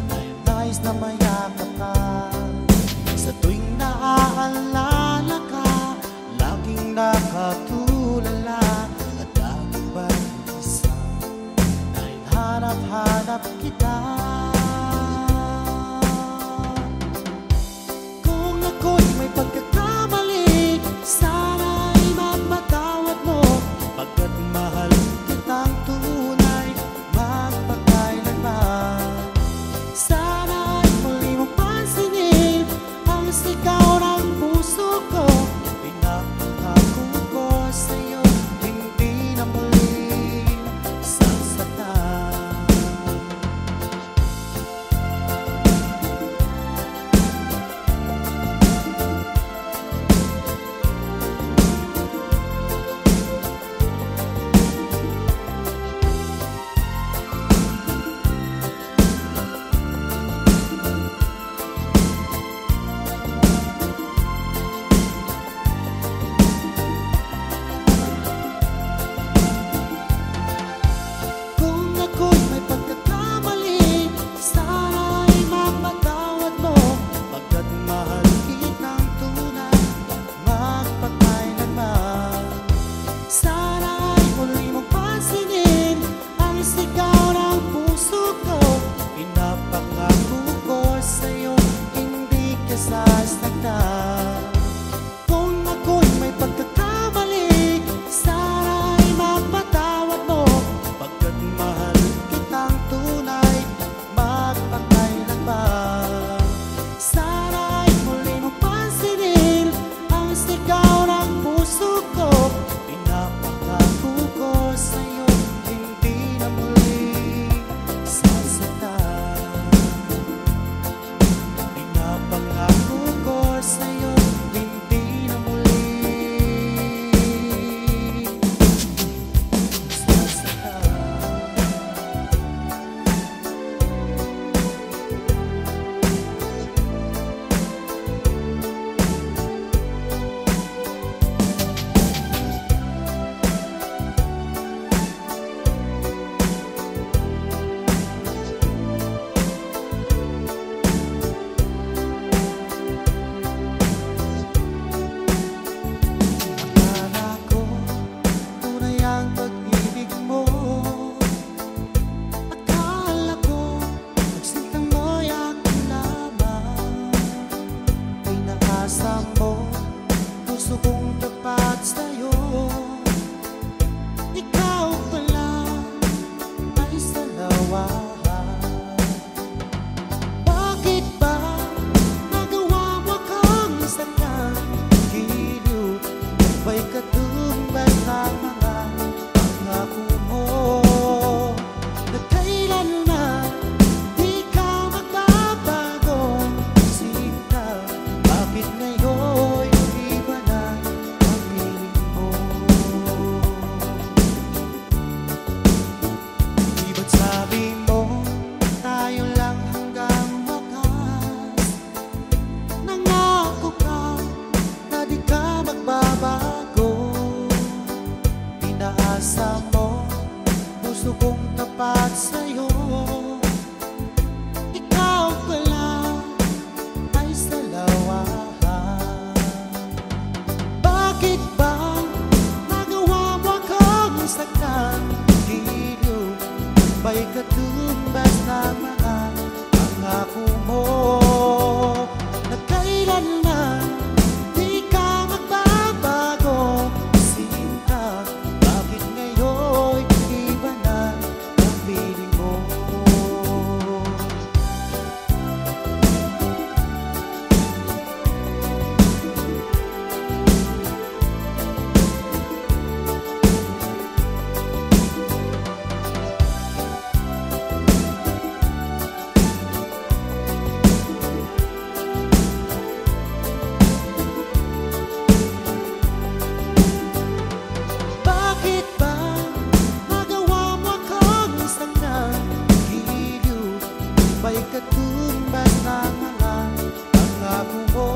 Dahil nais na mayakap ka. Sa tuwing naaalala ka, laging nakatulala. At aking bansa, dahil hanap-hanap kita. Kung nasasaktan. Kung ako'y may pagkakamali, sana'y mapatawad mo. Pagkat mahal kitang tunay, magpakailan ba. Sana'y muli mo pansinin ang sigaw ng puso ko. Pinapangako ko sa'yo, hindi na muli sasaktan. Pinapangako ko sa'yo, hindi na muli sasaktan. Akala ko tunay ang pag-ibig mo. Akala ko nagsintang mo'y akin lamang. Pinaasa mo, puso kong tapat sa'yo. Ikaw pala ay salawahan. Bakit ba nagawa mo kang saktan? Giliw, ba'y katumbas ng mga pangako mo? Na kailanman di ka magbabago. Sinta, bakit ngayon iba na ang piling mo? Di ba't sabi mo tayo lang hanggang wakas? Nangako ka na di ka magbabago. Pinaasa mo, puso kong tapat sa'yo. Ikaw pala ay salawahan. Bakit ba nagawa mo akong saktan? Giliw, ba'y katumbas ng mga pangako mo? Na kailanman di ka magbabago. Sinta, bakit ngayon iba na ang piling mo? Bakit ba nagawa mo akong saktan? Giliw, ba'y katumbas ng mga pangako mo?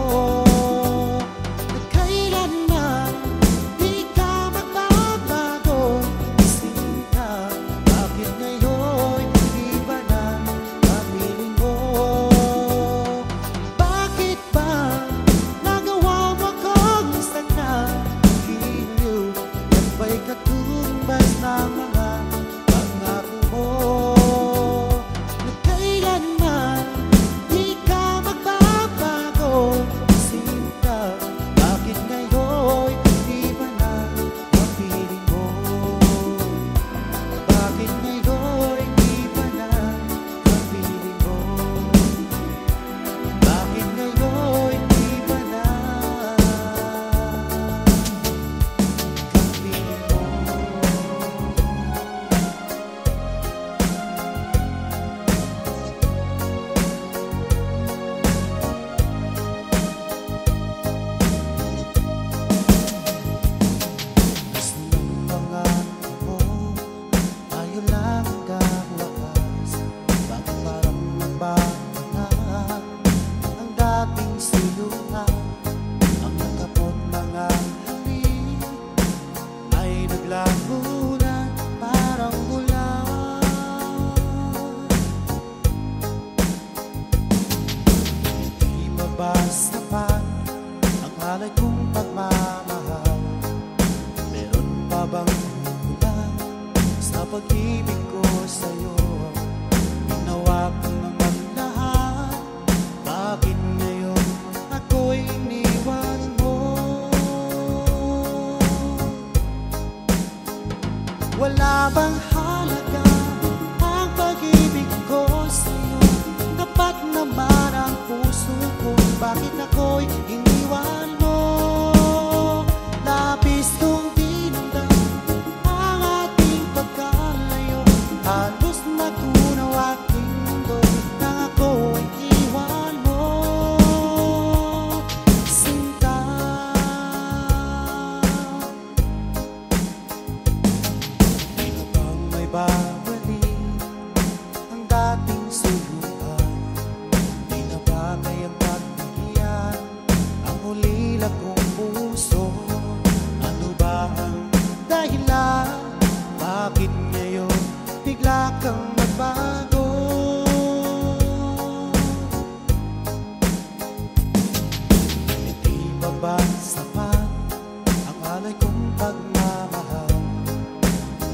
Na kailanman di ka magbabago. Sinta, bakit ngayon iba na ang piling mo? Bakit ba nagawa mo akong saktan? Giliw, ba'y katumbas ng mga pangako mo? Na kailanman di ka magbabago. Sinta, bakit ngayon iba na ang piling mo? Bakit ngayon iba na ang piling mo? Bakit ngayon iba na ang piling mo? Gusto ng pangako mo, tayo lang hanggang wakas. Bakit parang nagbago na ang dating siluhan? Ang nakapot mga halik ay naglaho na parang ulan. Di pa ba sapat ang alay kong pagmamahal? Meron pa bang kulang sa pag-ibig ko sa'yo? Ginawa ko naman lahat, bakit ngayon bang halaga ang pag-ibig ko sa'yo? Tapat naman ang puso ko, bakit ako'y iniwan mo? Labis kong dinamdam ang ating pagkalayo, halos nagunaw aking mundo nang ako'y iwan mo. Sinta, di na bang may babalik ang dating suluhan? Di na ba kayang pagbigyan ang ulila kong puso? Ano ba ang dahilan? Bakit ngayon bigla kang nagbago? Hindi pa ba sapat ang alay kong pagmamahal?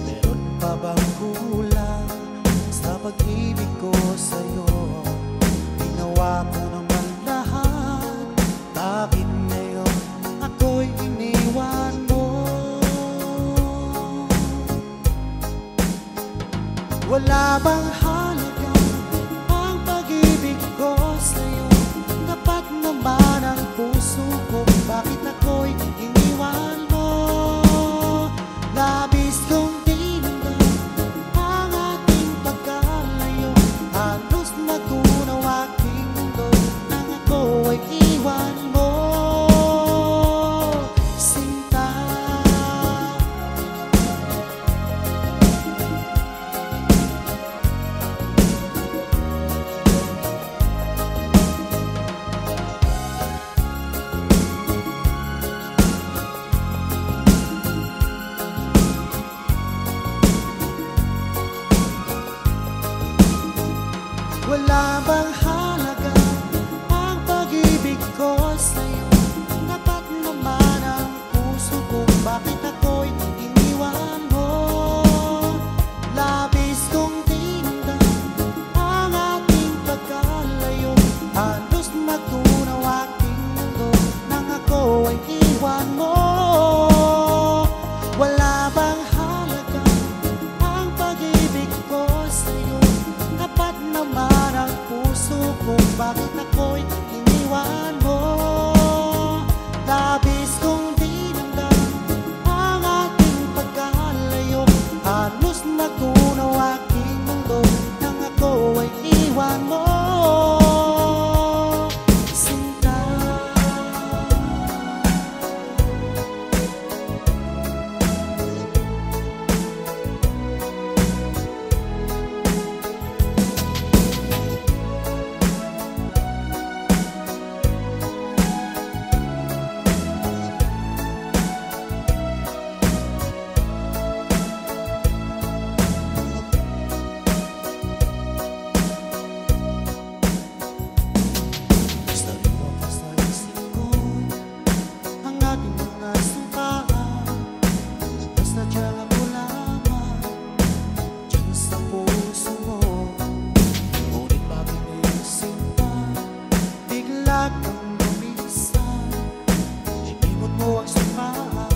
Meron pa bang kulang sa pag-ibig ko sa'yo? Ginawa ko naman lahat, bakit ngayon ako'y iniwan mo? Wala bang halaga ang pag-ibig ko sa'yo? Tapat naman ang puso ko, bakit ako'y iniwan mo? Labis kong dinamdam ang ating pagkalayo, halos nagunaw aking mundo nang ako'y iwan mo. Sinta, wala bang halaga ang pag-ibig ko sa'yo? Tapat naman ang puso ko, bakit ako'y iniwan mo? Labis kong dinamdam ang ating pagkalayo, halos nagunaw aking mundo nang ako'y iwan mo. Wala bang halaga ang pag-ibig ko sa'yo? Tapat naman ang puso ko, bakit ako'y iniwan mo? Labis kong dinamdam ang ating pagkalayo, halos nagunaw aking mundo nang ako'y iwan mo. Sinta, basta lumabas sa isip ko ang ating mga sumpaan. Basta diyan ako lamang, diyan sa puso mo. Ngunit bakit ngayon sinta, bigla kang lumisan? Inimot mo ang sumpaan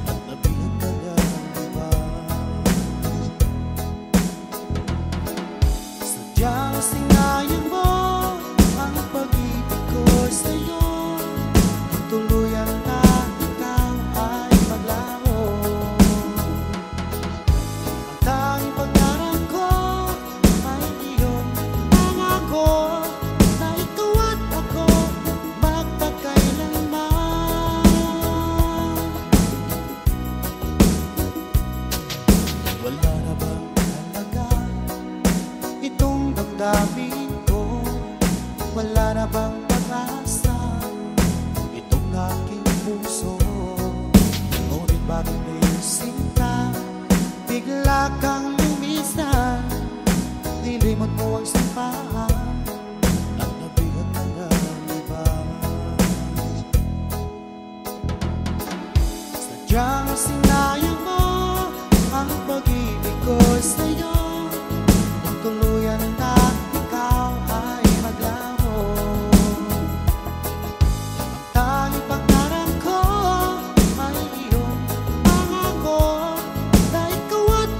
at nabihan ka na ng iba. Sadyang sinayang mo ang pag-ibig ko sa'yo, tuluyan na ikaw ay maglaho. Ang tanging pangarap ko ay iyong pangako, na ikaw at ako magpakailanman. Wala na bang halaga itong damdamin ko? Wala na bang pag-asa itong aking puso? Ngunit bakit ngayon sinta, bigla kang lumisan? Nilimot mo ang sampaan at nabihan ka ng iba. Sadyang sinayang mo ang pag-ibig ko sa'yo, tuluyan na ikaw ay maglaho. Ang tanging pangarap ko ay iyong pangako, na ikaw at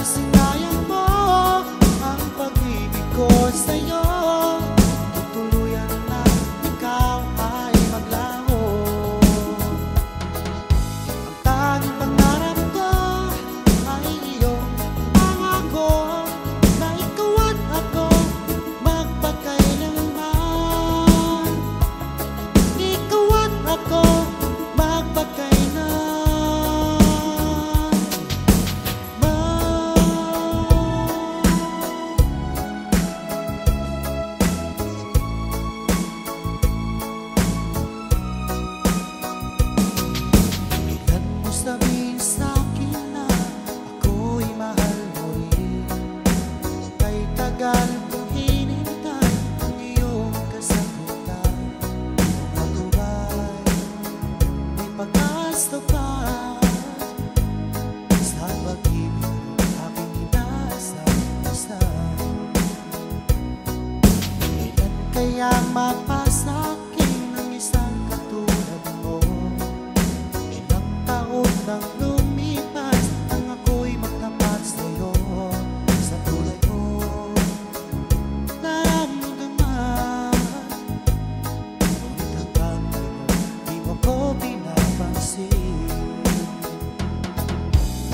sinayang mo ang pag-ibig ko sa'yo, tutuluyan na ikaw ay maglaho. Ang tanging pangarap ko ay iyong pangako na ikaw at ako magpakailanman. Ikaw at ako magpakailanman. Ilan mo sabihin sa'kin na ako'y mahal mo rin, kay tagal kong hinintay ang iyong kasagutan. Kung ako ba'y may pag-asa pa sa pag-ibig aking inaasahan. Kailan kaya mapasa'kin ang isang katulad mo? Ilang taon nang lumipas nang ako'y magtapat sa'yo. Sa tulad ko naramdaman, ngunit hanggang ngayon di mo ko pinapansin.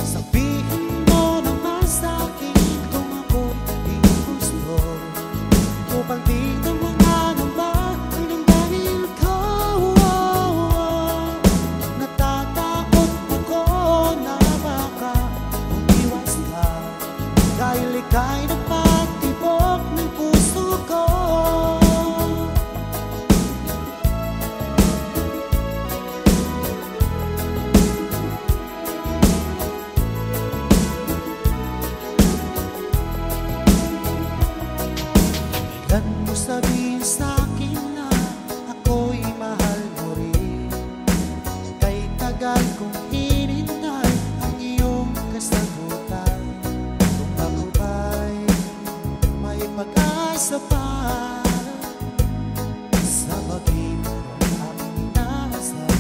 Sabihin mo naman sa'kin kung ako'y gusto, upang di na mangangamba ang damdamin ko. Natatakot ako na baka umiwas ka, dahil ika'y nagpatibok ng puso ko. Ilan mo sabihin sa'kin na ako'y mahal mo rin, kay tagal kong hinintay ang iyong kasagutan. Kung ako ba'y may pag-asa pa sa pag-ibig ng aking inaasahan.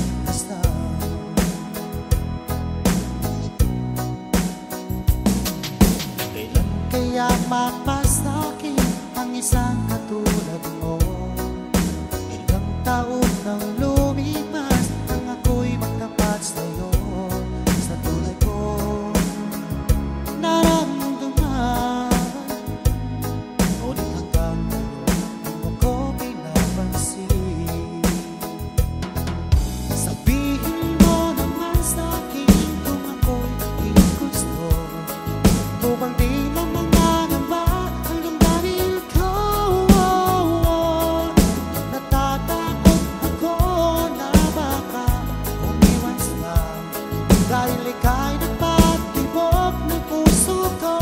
Kailan kaya mapasa'kin ang isang katulad mo? Ilang taon nang lumipas nang ako'y magtapat sa'yo. Sa tulad ko naramdaman, ngunit hanggang ngayon di mo ko pinapansin. Sabihin mo naman sa'kin kung ako'y gusto, upang di na mangangamba ang damdamin ko. Natatakot ako na baka umiwas ka, dahil ika'y nagpatibok ng puso ko.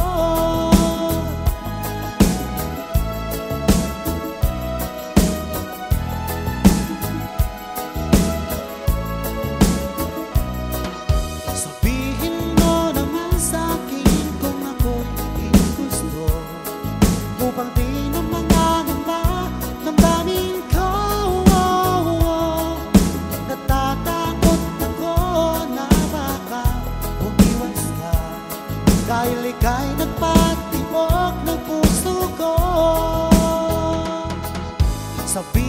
Sabihin mo naman sa'kin kung ako'y gusto, upang di na mangangamba ng damdamin ko. Natatakot ako na baka umiwas ka, dahil ika'y nagpatibok ng puso ko. Sabihin